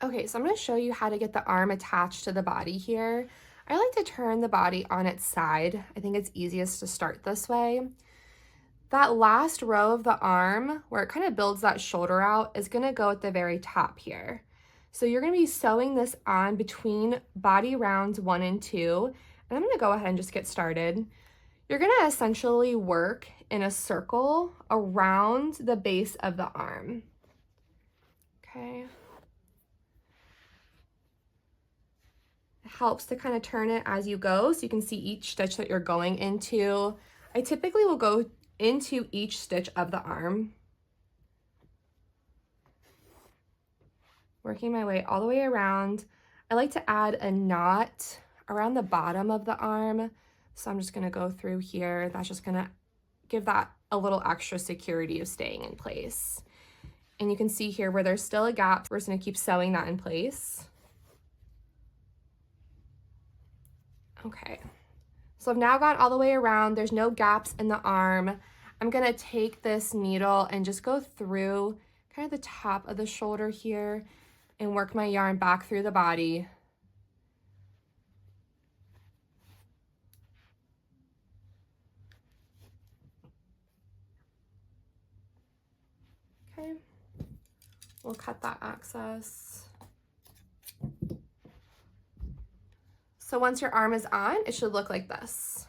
Okay, so I'm going to show you how to get the arm attached to the body here. I like to turn the body on its side. I think it's easiest to start this way. That last row of the arm, where it kind of builds that shoulder out, is going to go at the very top here. So you're going to be sewing this on between body rounds 1 and 2. And I'm going to go ahead and just get started. You're going to essentially work in a circle around the base of the arm. Okay. It helps to kind of turn it as you go so you can see each stitch that you're going into. I typically will go into each stitch of the arm, working my way all the way around. I like to add a knot around the bottom of the arm. So I'm just going to go through here. That's just going to give that a little extra security of staying in place. And you can see here where there's still a gap, we're just going to keep sewing that in place. Okay, so I've now gone all the way around. There's no gaps in the arm. I'm going to take this needle and just go through kind of the top of the shoulder here and work my yarn back through the body. Okay, we'll cut that excess. So once your arm is on, it should look like this.